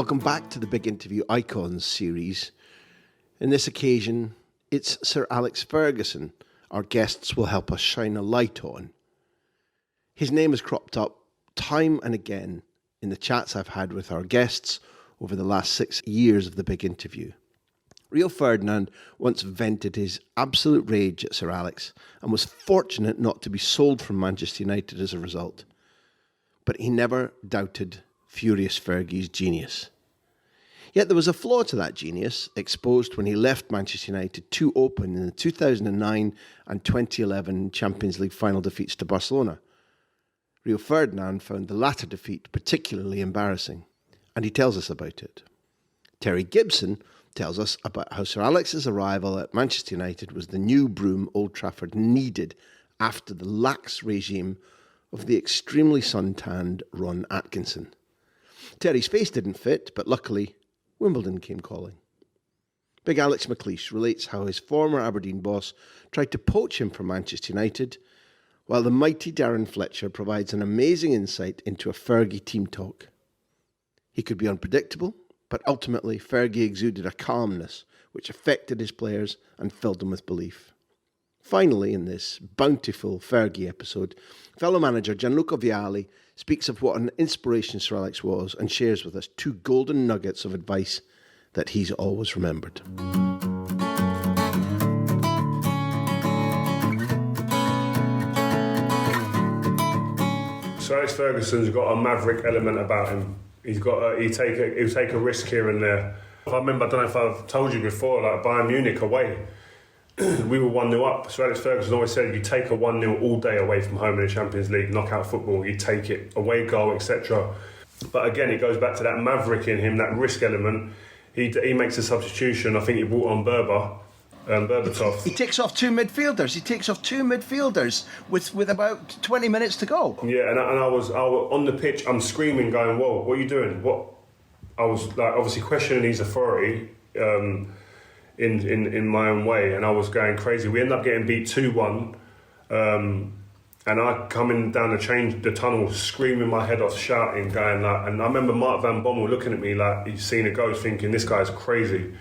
welcome back to the Big Interview Icons series. In this occasion, it's Sir Alex Ferguson our guests will help us shine a light on. His name has cropped up time and again in the chats I've had with our guests over the last 6 years of the Big Interview. Rio Ferdinand once vented his absolute rage at Sir Alex and was fortunate not to be sold from Manchester United as a result. But he never doubted Furious Fergie's genius. Yet there was a flaw to that genius, exposed when he left Manchester United too open in the 2009 and 2011 Champions League final defeats to Barcelona. Rio Ferdinand found the latter defeat particularly embarrassing, and he tells us about it. Terry Gibson tells us about how Sir Alex's arrival at Manchester United was the new broom Old Trafford needed after the lax regime of the extremely suntanned Ron Atkinson. Terry's face didn't fit, but luckily Wimbledon came calling. Big Alex McLeish relates how his former Aberdeen boss tried to poach him from Manchester United, while the mighty Darren Fletcher provides an amazing insight into a Fergie team talk. He could be unpredictable, but ultimately Fergie exuded a calmness which affected his players and filled them with belief. Finally, in this bountiful Fergie episode, fellow manager Gianluca Vialli speaks of what an inspiration Sir Alex was and shares with us 2 golden nuggets of advice that he's always remembered. Sir Alex Ferguson's got a maverick element about him. He'll take a risk here and there. I remember, I don't know if I've told you before, like Bayern Munich away, we were 1-0 up. Sir Alex Ferguson always said you take a 1-0 all day away from home in the Champions League, knockout football, you take it, away goal, etc. But again, it goes back to that maverick in him, that risk element. He makes a substitution. I think he brought on Berbatov. He takes off 2 midfielders. with about 20 minutes to go. Yeah, and I was on the pitch. I'm screaming, going, "Whoa, what are you doing?" I was like, obviously questioning his authority in my own way, and I was going crazy. We ended up getting beat 2-1, and I coming down the tunnel, screaming my head off, shouting, going like. And I remember Mark Van Bommel looking at me like he's seen a ghost, thinking this guy's crazy.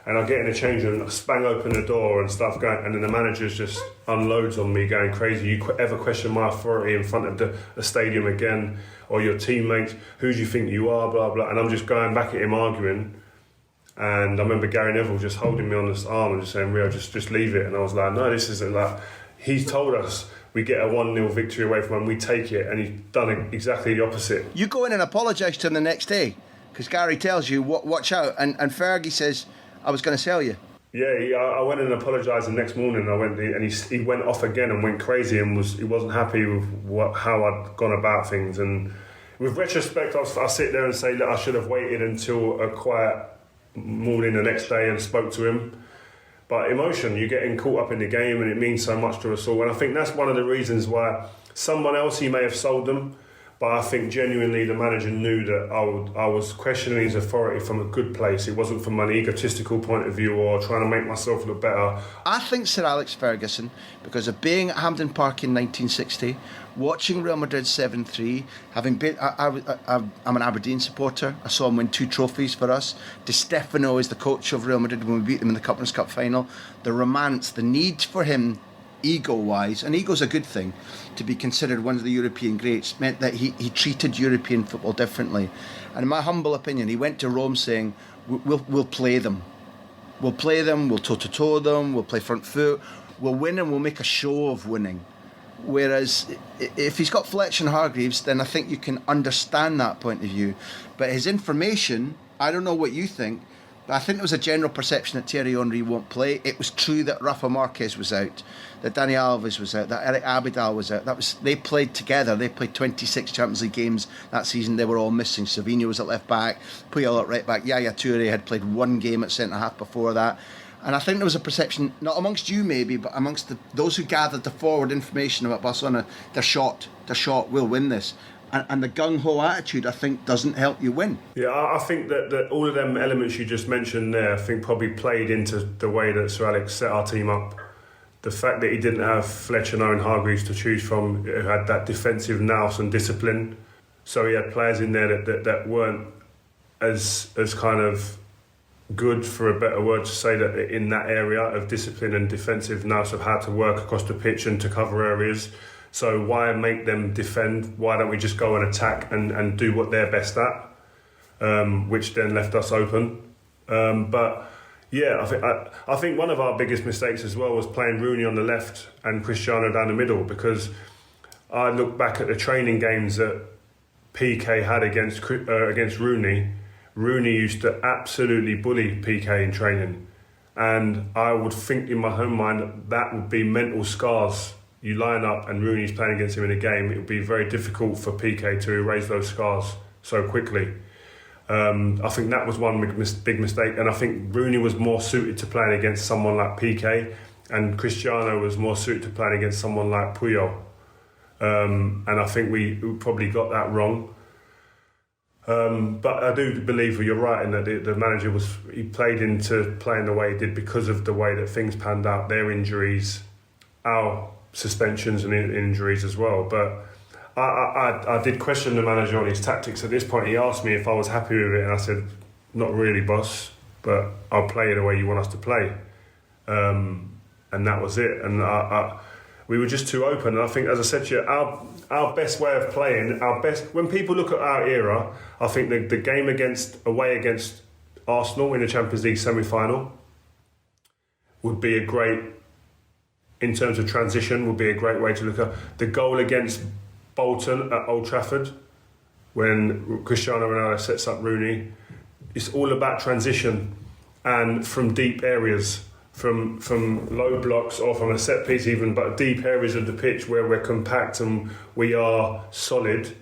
And I get in the change room and I bang open the door and stuff going, and then the manager just unloads on me, going crazy. You ever question my authority in front of the stadium again, or your teammates? Who do you think you are? Blah blah. And I'm just going back at him, arguing. And I remember Gary Neville just holding me on this arm and just saying, "Rio, just leave it." And I was like, "No, this isn't like." He's told us we get a 1-0 victory away from him, we take it, and he's done exactly the opposite. You go in and apologise to him the next day, because Gary tells you, watch out, and Fergie says, I was going to sell you. Yeah, I went and apologised the next morning. I went and he went off again and went crazy and he wasn't happy with how I'd gone about things. And with retrospect, I sit there and say that I should have waited until a quiet morning the next day and spoke to him. But emotion, you're getting caught up in the game and it means so much to us all. And I think that's one of the reasons why someone else, he may have sold them, but I think genuinely the manager knew that I was questioning his authority from a good place. It wasn't from an egotistical point of view or trying to make myself look better. I think Sir Alex Ferguson, because of being at Hampden Park in 1960, watching Real Madrid 7-3, having been, I'm an Aberdeen supporter. I saw him win 2 trophies for us. Di Stefano is the coach of Real Madrid when we beat them in the Cup Cup final. The romance, the need for him, ego-wise, and ego's a good thing, to be considered one of the European greats, meant that he treated European football differently. And in my humble opinion, he went to Rome saying, we'll play them. We'll play them, we'll toe-to-toe them, we'll play front foot, we'll win and we'll make a show of winning. Whereas if he's got Fletcher and Hargreaves, then I think you can understand that point of view. But his information, I don't know what you think, but I think there was a general perception that Thierry Henry won't play. It was true that Rafa Marquez was out, that Dani Alves was out, that Eric Abidal was out. They played together. They played 26 Champions League games that season. They were all missing. Savinho was at left back, Puyol at right back. Yaya Toure had played 1 game at centre half before that. And I think there was a perception, not amongst you maybe, but amongst those who gathered the forward information about Barcelona, they're shot, we'll win this. And the gung-ho attitude, I think, doesn't help you win. Yeah, I think that all of them elements you just mentioned there, I think probably played into the way that Sir Alex set our team up. The fact that he didn't have Fletcher and Hargreaves to choose from, who had that defensive nous and discipline. So he had players in there that weren't as kind of good, for a better word, to say that in that area of discipline and defensive nous of how to work across the pitch and to cover areas. So why make them defend? Why don't we just go and attack and do what they're best at? Which then left us open. But yeah, I think one of our biggest mistakes as well was playing Rooney on the left and Cristiano down the middle, because I look back at the training games that PK had against Rooney. Rooney used to absolutely bully PK in training, and I would think in my own mind that would be mental scars. You line up and Rooney's playing against him in a game, it would be very difficult for PK to erase those scars so quickly. I think that was one big mistake, and I think Rooney was more suited to playing against someone like PK, and Cristiano was more suited to playing against someone like Puyol. And I think we probably got that wrong. But I do believe you're right in that the manager he played into playing the way he did because of the way that things panned out, their injuries, our suspensions and injuries as well. But I did question the manager on his tactics. At this point, he asked me if I was happy with it, and I said, not really, boss, but I'll play it the way you want us to play. And that was it. And we were just too open. And I think, as I said to you, our best way of playing, when people look at our era, I think the game away against Arsenal in the Champions League semi-final would be a great, in terms of transition, would be a great way to look at. The goal against Bolton at Old Trafford, when Cristiano Ronaldo sets up Rooney, it's all about transition and from deep areas. From low blocks or from a set piece even, but deep areas of the pitch where we're compact and we are solid,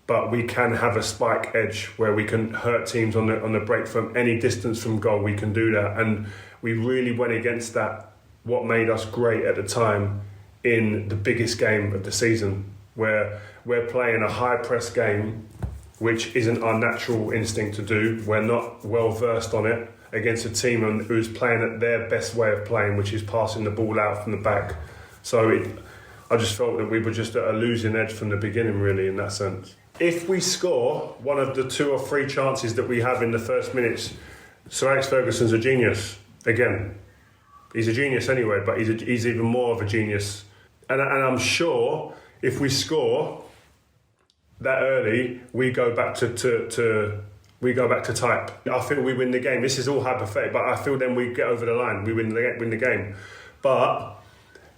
but we can have a spike edge where we can hurt teams on the break from any distance from goal. We can do that, and we really went against that. What made us great at the time in the biggest game of the season, where we're playing a high press game, which isn't our natural instinct to do. We're not well versed on it, against a team who's playing at their best way of playing, which is passing the ball out from the back. So I just felt that we were just at a losing edge from the beginning, really, in that sense. If we score one of the 2 or 3 chances that we have in the first minutes, Sir Alex Ferguson's a genius. Again, he's a genius anyway, but he's even more of a genius. And I'm sure if we score that early, we go back to type. I feel we win the game. This is all hypothetical, but I feel then we get over the line. We win the game. But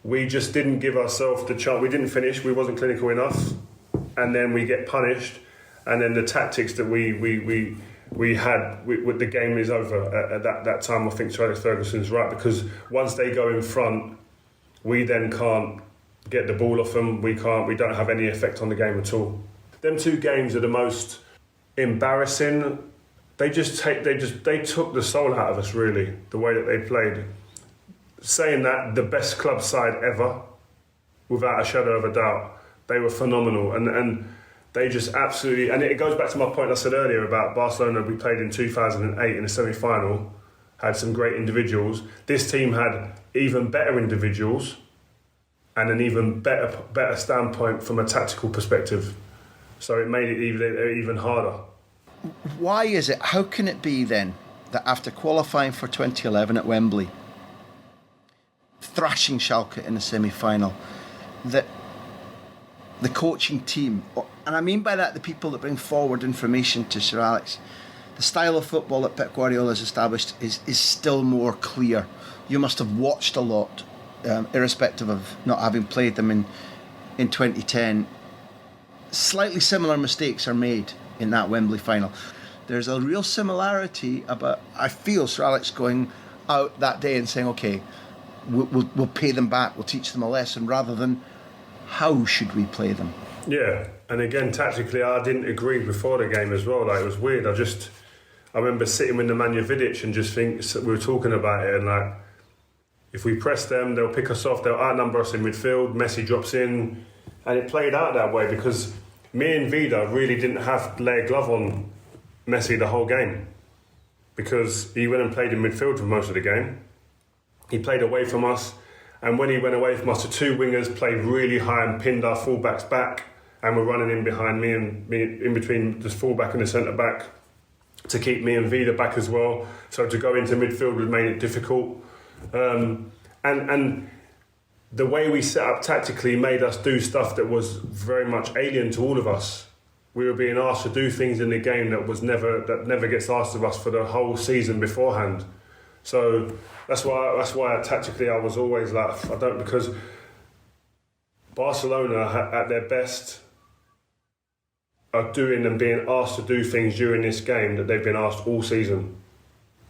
we just didn't give ourselves the chance. We didn't finish. We wasn't clinical enough, and then we get punished. And then the tactics that we had, the game is over at that time. I think Sir Alex Ferguson's right, because once they go in front, we then can't get the ball off them. We don't have any effect on the game at all. Them 2 games are the most embarrassing. They took the soul out of us, really, the way that they played. Saying that, the best club side ever, without a shadow of a doubt. They were phenomenal, and they just absolutely, and it goes back to my point I said earlier about Barcelona. We played in 2008 in the semi-final, had some great individuals. This team had even better individuals and an even better standpoint from a tactical perspective. So it made it even harder. Why is it? How can it be then that after qualifying for 2011 at Wembley, thrashing Schalke in the semi-final, that the coaching team, and I mean by that the people that bring forward information to Sir Alex, the style of football that Pep Guardiola has established is still more clear? You must have watched a lot, irrespective of not having played them in 2010. Slightly similar mistakes are made in that Wembley final. There's a real similarity about, I feel, Sir Alex going out that day and saying, okay, we'll pay them back, we'll teach them a lesson, rather than how should we play them. Yeah, and again, tactically, I didn't agree before the game as well. Like, it was weird. I remember sitting with Nemanja Vidic and just we were talking about it, and like, if we press them, they'll pick us off, they'll outnumber us in midfield, Messi drops in, and it played out that way because me and Vida really didn't have to lay a glove on Messi the whole game, because he went and played in midfield for most of the game. He played away from us, and when he went away from us, the 2 wingers played really high and pinned our fullbacks back, and were running in behind me and in between the fullback and the centre back. to keep me and Vida back as well. So to go into midfield would make it difficult. And the way we set up tactically made us do stuff that was very much alien to all of us. We were being asked to do things in the game that never gets asked of us for the whole season beforehand. So that's why tactically I was always like, because Barcelona at their best are doing and being asked to do things during this game that they've been asked all season.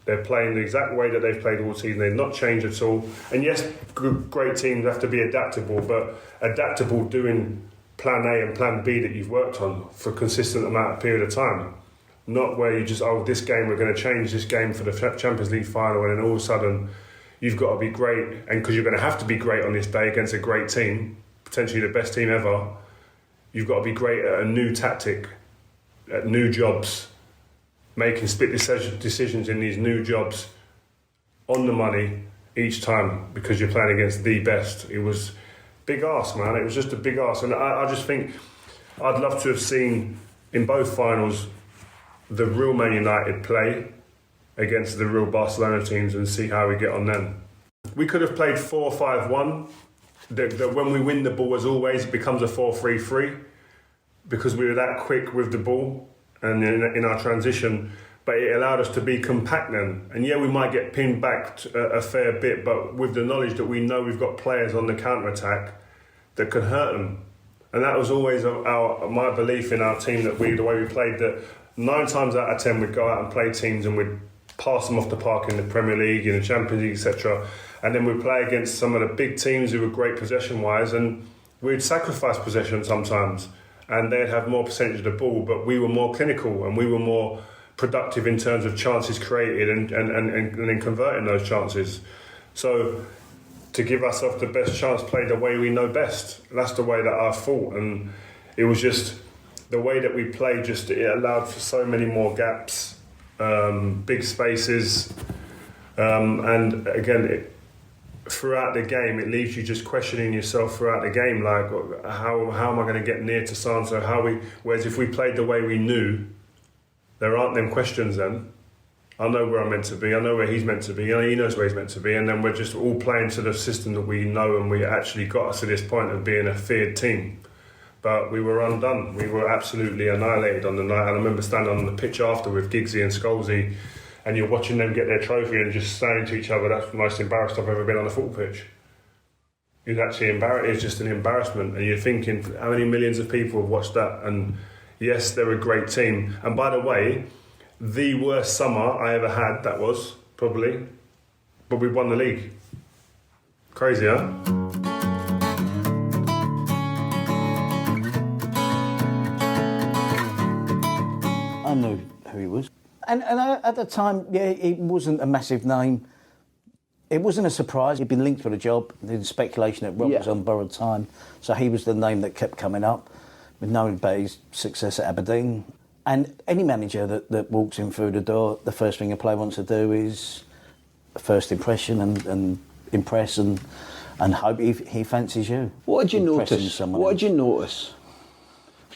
They're playing the exact way that they've played all season. They've not changed at all. And yes, great teams have to be adaptable, but adaptable doing plan A and plan B that you've worked on for a consistent amount of period of time. Not where you just, this game, we're going to change this game for the Champions League final, and then all of a sudden you've got to be great, and because you're going to have to be great on this day against a great team, potentially the best team ever, you've got to be great at a new tactic, at new jobs, making split decisions in these new jobs on the money each time because you're playing against the best. It was big ask, man. It was just a big ask. And I just think I'd love to have seen in both finals the real Man United play against the real Barcelona teams and see how we get on then. We could have played 4-5-1. That when we win the ball, as always, it becomes a 4-3-3 because we were that quick with the ball and in our transition, but it allowed us to be compact then. And yeah, we might get pinned back a fair bit, but with the knowledge that we know we've got players on the counter-attack that can hurt them. And that was always my belief in our team, that the way we played, that 9 times out of 10 we'd go out and play teams and we'd pass them off the park in the Premier League, in the Champions League, etc. And then we'd play against some of the big teams who were great possession-wise, and we'd sacrifice possession sometimes. And they'd have more percentage of the ball, but we were more clinical and we were more productive in terms of chances created and then converting those chances. So to give ourselves the best chance, play the way we know best. That's the way that I thought, and it was just the way that we played. Just it allowed for so many more gaps, big spaces, and again, throughout the game, it leaves you just questioning yourself throughout the game, like how am I going to get near to so-and-so? Whereas if we played the way we knew, there aren't them questions then. I know where I'm meant to be, I know where he's meant to be, he knows where he's meant to be, and then we're just all playing to the system that we know, and we actually got us to this point of being a feared team. But we were undone. We were absolutely annihilated on the night. And I remember standing on the pitch after with Giggsy and Scholesy, and you're watching them get their trophy and just saying to each other, that's the most embarrassed I've ever been on a football pitch. It's actually embarrassing. It's just an embarrassment. And you're thinking, how many millions of people have watched that? And yes, they're a great team. And by the way, the worst summer I ever had, that was, probably. But we won the league. Crazy, huh? I knew who he was. And at the time, yeah, it wasn't a massive name. It wasn't a surprise. He'd been linked with a job. There's speculation that Rob was on borrowed time. So he was the name that kept coming up. We've known about his success at Aberdeen. And any manager that walks in through the door, the first thing a player wants to do is a first impression and impress and hope he fancies you. What did you notice? What did you notice?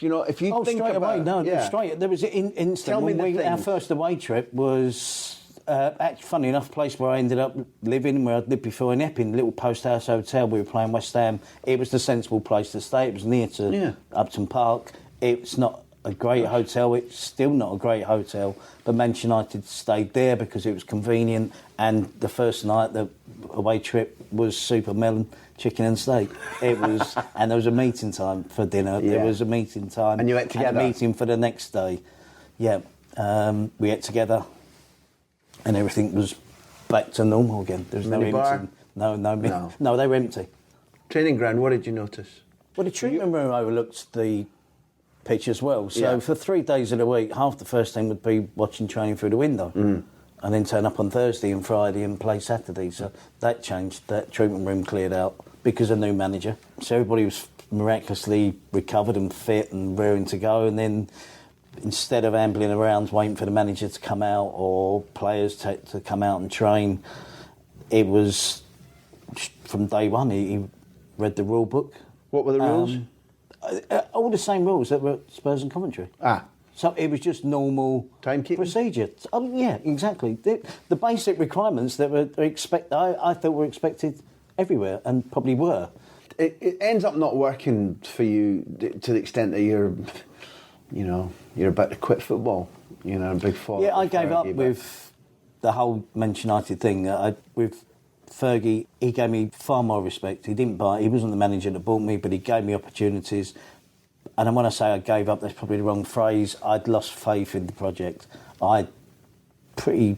If you think straight about away, straight. There was an instant when our first away trip was, actually, funny enough, place where I ended up living, where I'd lived before in Epping, little post house hotel. We were playing West Ham. It was the sensible place to stay. It was near to Upton Park. It's not a great hotel. It's still not a great hotel. But Manchester United stayed there because it was convenient. And the first night, the away trip was super melon, chicken and steak. It was, and there was a meeting time for dinner. Yeah. There was a meeting time. And you ate together? And a meeting for the next day. Yeah. We ate together. And everything was back to normal again. There was no empty. No, they were empty. Training ground, what did you notice? Well, the treatment room overlooked the pitch as well. So for 3 days of the week, half the first thing would be watching training through the window. And then turn up on Thursday and Friday and play Saturday. So that changed. That treatment room cleared out because of a new manager. So everybody was miraculously recovered and fit and raring to go. And then instead of ambling around waiting for the manager to come out or players to come out and train, it was from day one. He read the rule book. What were the rules? All the same rules that were at Spurs and Coventry. So it was just normal Timekeeping? procedure. Oh, yeah, exactly. The basic requirements that I thought were expected everywhere, and probably were. It ends up not working for you to the extent that you're about to quit football. A big fall. Yeah, I gave up with the whole Manchester United thing. With Fergie, he gave me far more respect. He didn't buy. He wasn't the manager that bought me, but he gave me opportunities. And when I say I gave up, that's probably the wrong phrase. I'd lost faith in the project. Pretty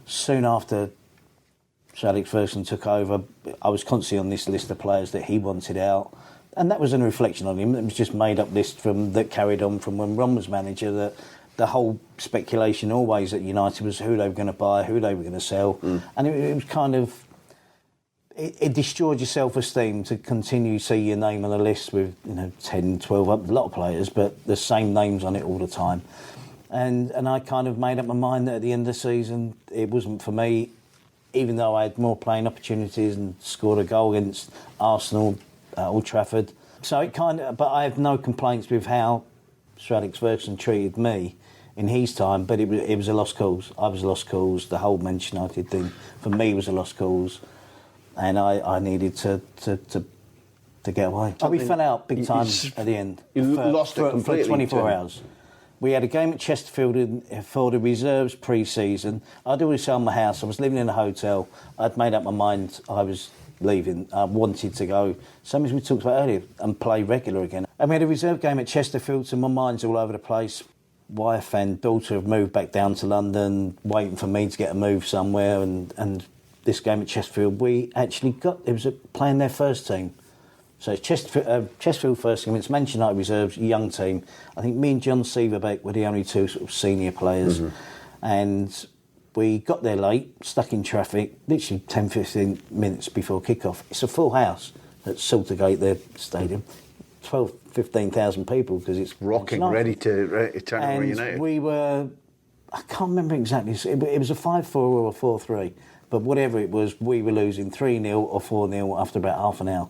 soon after Sir Alex Ferguson took over, I was constantly on this list of players that he wanted out. And that was a reflection on him. It was just made up list that carried on from when Ron was manager. That the whole speculation always at United was who they were going to buy, who they were going to sell. And it was kind of... It destroyed your self-esteem to continue to see your name on a list with 10, 12, a lot of players, but the same names on it all the time. And I kind of made up my mind that at the end of the season it wasn't for me, even though I had more playing opportunities and scored a goal against Arsenal at Old Trafford. So but I have no complaints with how Sir Alex Ferguson treated me in his time, but it was a lost cause. I was a lost cause. The whole Manchester United thing for me was a lost cause. And I needed to get away. We fell out big time at the end. You lost it completely. For 24 hours. We had a game at Chesterfield for the reserves pre-season. I'd already sold my house. I was living in a hotel. I'd made up my mind I was leaving. I wanted to go, same as we talked about earlier, and play regular again. And we had a reserve game at Chesterfield, so my mind's all over the place. Wife and daughter have moved back down to London, waiting for me to get a move somewhere, and this game at Chesterfield, we actually playing their first team. So it's Chesterfield first team, it's Manchester United reserves, a young team. I think me and John Seaverbeck were the only two sort of senior players. And we got there late, stuck in traffic, literally 10, 15 minutes before kick-off. It's a full house at Saltergate, their stadium. 12, 15,000 people because it's rocking, ready to turn over United. We were, I can't remember exactly, it was a 5-4 or a 4-3. But whatever it was, we were losing 3-0 or 4-0 after about half an hour.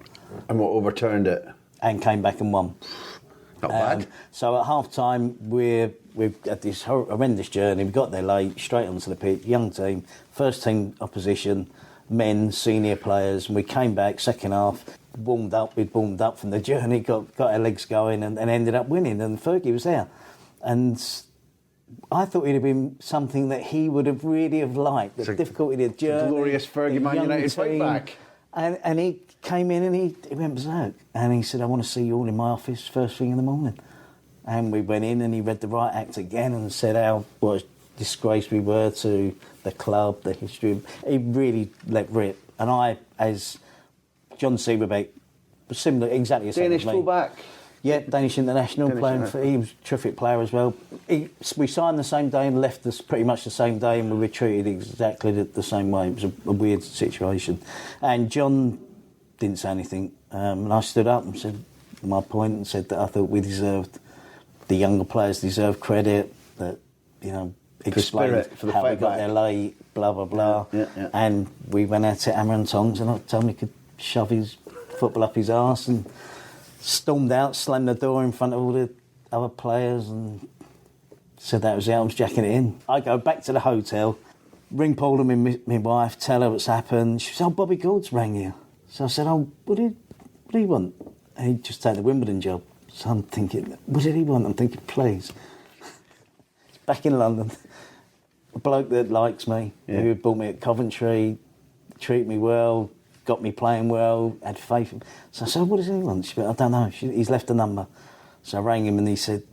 And what overturned it? And came back and won. Not bad. So at half-time, we've had this horrendous journey. We got there late, straight onto the pitch, young team, first team opposition, men, senior players. And we came back, second half, warmed up from the journey, got our legs going and ended up winning. And Fergie was there. And I thought it'd have been something that he would have really liked. The difficulty of the journey. Glorious Fergie Man United fight back. And he came in and he went berserk. And he said, I want to see you all in my office first thing in the morning. And we went in and he read the right act again and said what a disgrace we were to the club, the history. He really let rip. And I, as John Seaverbeck, was similar, exactly the same Danish as me. fullback. Yeah, Danish international, playing for. He was a terrific player as well. We signed the same day and left us pretty much the same day, and we were treated exactly the same way. It was a weird situation. And John didn't say anything, and I stood up and said my point and said that I thought the younger players deserved credit, that explained how we got there late, blah blah blah. Yeah. And we went out to hammer and tongs, and I told him he could shove his football up his arse and stormed out, slammed the door in front of all the other players and said that was it, I was jacking it in. I go back to the hotel, ring Paul and my wife, tell her what's happened. She said, Bobby Gould's rang you. So I said, what do you want? And he'd just take the Wimbledon job. So I'm thinking, what did he want? I'm thinking, please. Back in London, a bloke that likes me, who had bought me at Coventry, treated me well, got me playing well, had faith. So I said, what does he want? She went, I don't know. He's left a number. So I rang him and he said,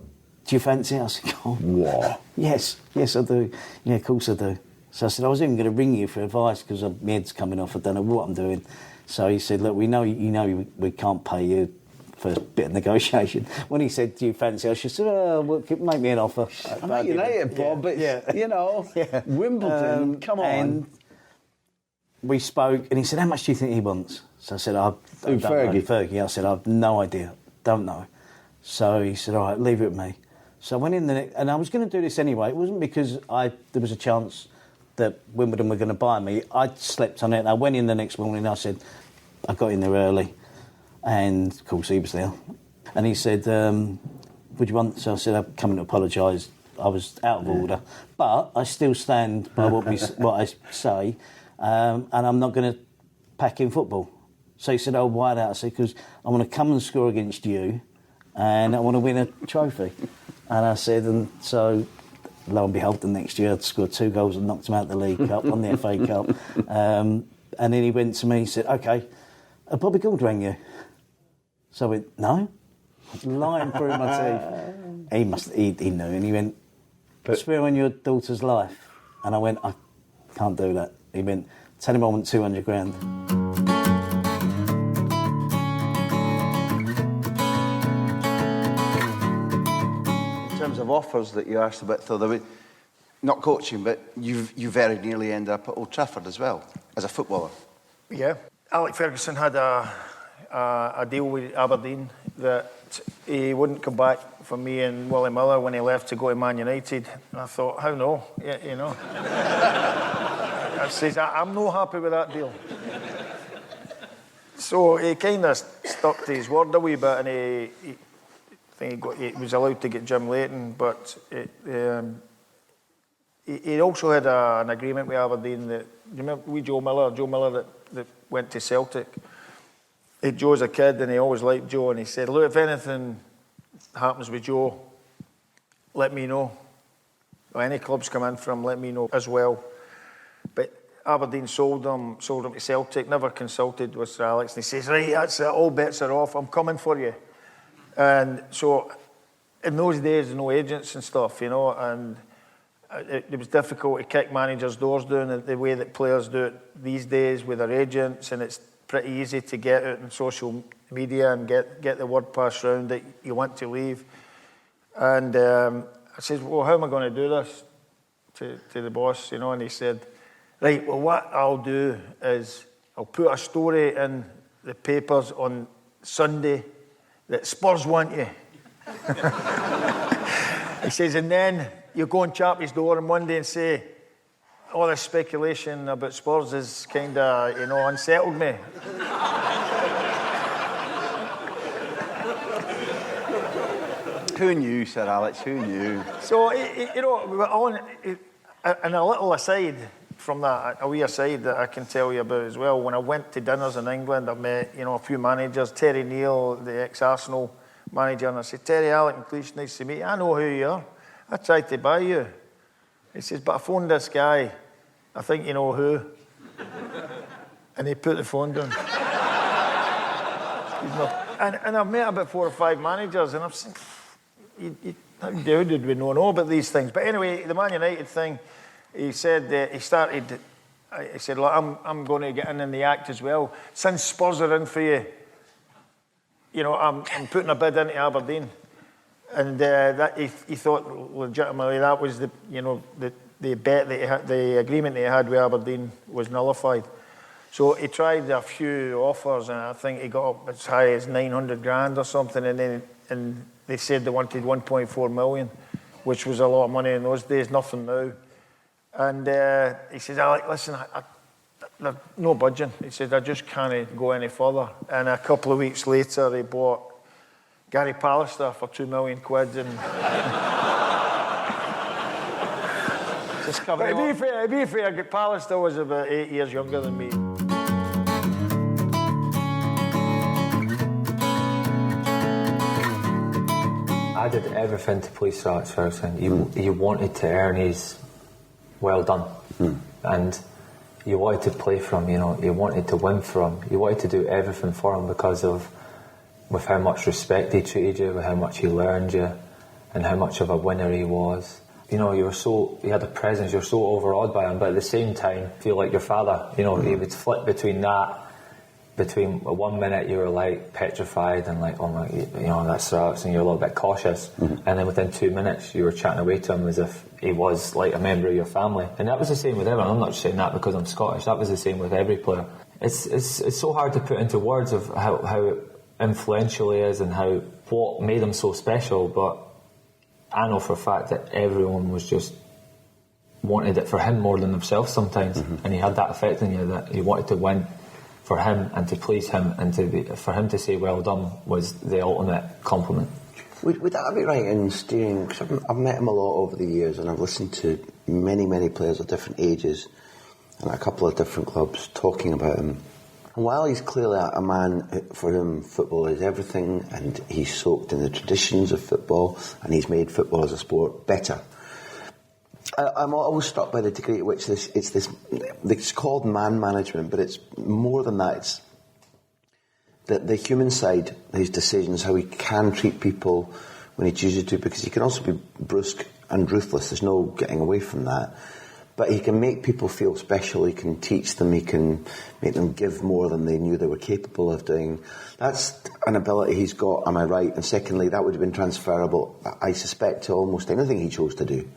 do you fancy it? I said, oh, what? Yes, I do. Yeah, of course I do. So I said, I was even going to ring you for advice because my head's coming off. I don't know what I'm doing. So he said, look, we know we can't pay you first bit of negotiation. When he said, do you fancy? I said, make me an offer. I'm not United, Bob, but Wimbledon, come on. And we spoke, and he said, how much do you think he wants? So I said, Fergie. I said, I've no idea, don't know. So he said, all right, leave it with me. So I went in and I was going to do this anyway. It wasn't because there was a chance that Wimbledon were going to buy me. I slept on it, and I went in the next morning, and I said, I got in there early, and of course he was there. And he said, would you want? So I said, I'm coming to apologise. I was out of order, but I still stand by what I say, and I'm not going to pack in football. So he said, oh, why that? I said, because I want to come and score against you, and I want to win a trophy. And I said, and so lo and behold, the next year I'd scored 2 goals and knocked him out of the League Cup, won the FA Cup. And then he went to me, he said, OK, Bobby Gould rang you. So I went, no. I was lying through my teeth. He knew, and he went, swear on your daughter's life. And I went, I can't do that. He went, tell him I want 200 grand. In terms of offers that you asked about, though, not coaching, but you very nearly ended up at Old Trafford as well, as a footballer. Yeah. Alex Ferguson had a deal with Aberdeen that he wouldn't come back for me and Willie Miller when he left to go to Man United. And I thought, how no? Yeah, you know. I says, I'm not happy with that deal. So he kind of stuck to his word a wee bit, and he was allowed to get Jim Leighton, but he also had an agreement with Aberdeen that, you remember with Joe Miller that went to Celtic. Joe's a kid and he always liked Joe, and he said, look, if anything happens with Joe, let me know. Or any clubs come in for him, let me know as well. But Aberdeen sold him to Celtic, never consulted with Sir Alex, and he says, right, that's it, all bets are off, I'm coming for you. And so in those days, no agents and stuff, you know, and it was difficult to kick managers' doors down the way that players do it these days with their agents, and it's pretty easy to get out on social media and get the word passed round that you want to leave. And I said, well, how am I going to do this to the boss, you know? And he said, right, well, what I'll do is I'll put a story in the papers on Sunday that Spurs want you. He says, and then you go and chap his door on Monday and say, all this speculation about Spurs has kind of, you know, unsettled me. Who knew, Sir Alex? Who knew? So, you know, we were on, and a little aside from that, a wee aside that I can tell you about as well. When I went to dinners in England, I met, you know, a few managers. Terry Neal, the ex-Arsenal manager, and I said, Terry, Alex McLeish, nice to meet you. I know who you are. I tried to buy you. He says, but I phoned this guy. I think you know who. And he put the phone down. And I've met about 4 or 5 managers, and I'm saying, how did we know about these things? But anyway, the Man United thing, he said, he said, look, I'm going to get in the act as well. Since Spurs are in for you, you know, I'm putting a bid into Aberdeen. And that he thought legitimately that was the, you know, the bet that he had, the agreement that he had with Aberdeen was nullified. So he tried a few offers, and I think he got up as high as 900 grand or something, and they said they wanted 1.4 million, which was a lot of money in those days, nothing now. And he says, Alex, listen, there's no budging. He said, I just can't go any further. And a couple of weeks later, he bought Gary Pallister for 2 million quid, and just coming on. To be fair, Pallister was about 8 years younger than me. I did everything to please Sir Alex Ferguson. He wanted to earn his well done, and you wanted to play for him. You know, you wanted to win for him. You wanted to do everything for him because of with how much respect he treated you, with how much he learned you, and how much of a winner he was. You know, you had a presence, you're so overawed by him, but at the same time, feel like your father. You know, he would flip between 1 minute you were like petrified and like, oh my, you know, that's Sir Alex, and you're a little bit cautious, and then within 2 minutes you were chatting away to him as if he was like a member of your family. And that was the same with everyone. I'm not just saying that because I'm Scottish, that was the same with every player. It's so hard to put into words of how influential he is and what made him so special, but I know for a fact that everyone was just wanted it for him more than themselves sometimes, and he had that effect on you that he wanted to win for him and to please him, and for him to say well done was the ultimate compliment. Would that be right in steering? Because I've met him a lot over the years, and I've listened to many players of different ages and a couple of different clubs talking about him. And while he's clearly a man for whom football is everything, and he's soaked in the traditions of football, and he's made football as a sport better, I'm always struck by the degree at which it's called man management, but it's more than that. It's the human side, his decisions, how he can treat people when he chooses to, because he can also be brusque and ruthless. There's no getting away from that. But he can make people feel special, he can teach them, he can make them give more than they knew they were capable of doing. That's an ability he's got, am I right? And secondly, that would have been transferable, I suspect, to almost anything he chose to do.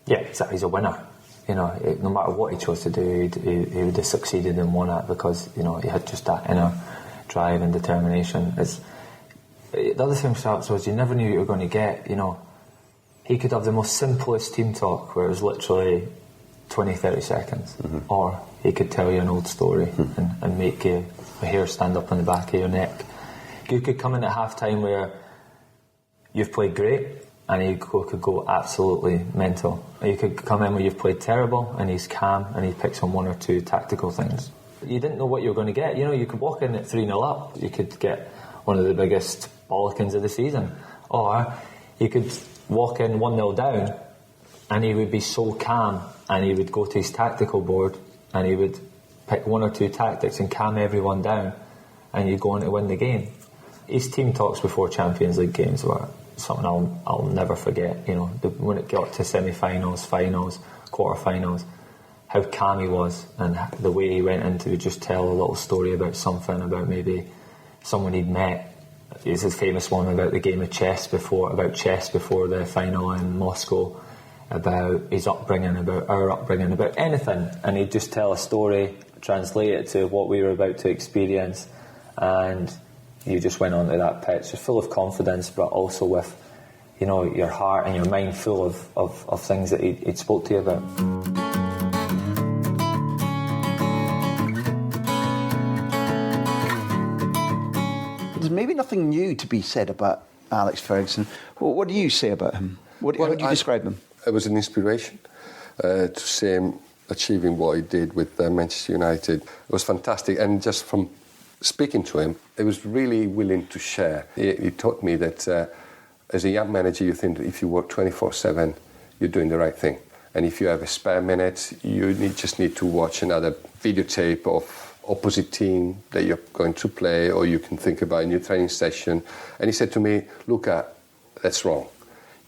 Yeah, exactly. He's a winner. You know, no matter what he chose to do, he would have succeeded and won it because, you know, he had just that inner drive and determination. The other thing, Sharps, was you never knew what you were going to get. You know, he could have the most simplest team talk where it was literally 20-30 seconds, or he could tell you an old story and make your hair stand up on the back of your neck. You could come in at half time where you've played great and he could go absolutely mental. You could come in where you've played terrible and he's calm and he picks on one or two tactical things. You didn't know what you were going to get. You know, you could walk in at 3-0 up, you could get one of the biggest bollockings of the season, or you could walk in 1-0 down and he would be so calm and he would go to his tactical board and he would pick one or two tactics and calm everyone down and you'd go on to win the game. His team talks before Champions League games were something I'll never forget. You know, when it got to semi-finals, finals, quarter-finals, how calm he was and the way he went into just tell a little story about something, about maybe someone he'd met. There's a famous one about the game of chess before the final in Moscow, about his upbringing, about our upbringing, about anything, and he'd just tell a story, translate it to what we were about to experience, and you just went onto that pitch full of confidence, but also with, you know, your heart and your mind full of things that he'd spoke to you about. There's maybe nothing new to be said about Alex Ferguson. What do you say about him? How would you describe him? It was an inspiration to see him achieving what he did with Manchester United. It was fantastic, and just from speaking to him, he was really willing to share. He taught me that as a young manager, you think that if you work 24/7, you're doing the right thing. And if you have a spare minute, you just need to watch another videotape of opposite team that you're going to play, or you can think about a new training session. And he said to me, Luca, that's wrong.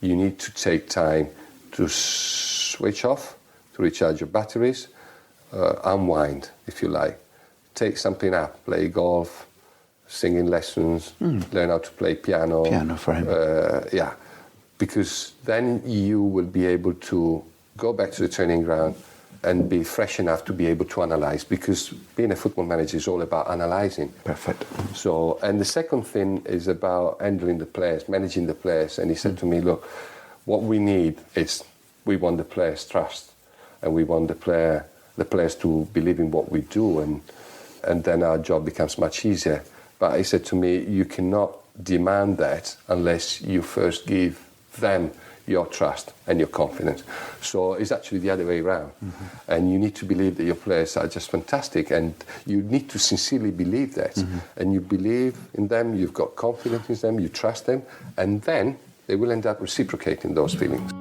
You need to take time to switch off, to recharge your batteries, unwind, if you like. Take something up, play golf, singing lessons, learn how to play piano. Piano for him. Yeah, because then you will be able to go back to the training ground and be fresh enough to be able to analyse, because being a football manager is all about analysing. Perfect. So, and the second thing is about handling the players, managing the players. And he said to me, look, what we need is we want the players' trust, and we want the players to believe in what we do, and then our job becomes much easier. But he said to me, you cannot demand that unless you first give them your trust and your confidence. So it's actually the other way around. And you need to believe that your players are just fantastic, and you need to sincerely believe that. And you believe in them, you've got confidence in them, you trust them, and then they will end up reciprocating those feelings.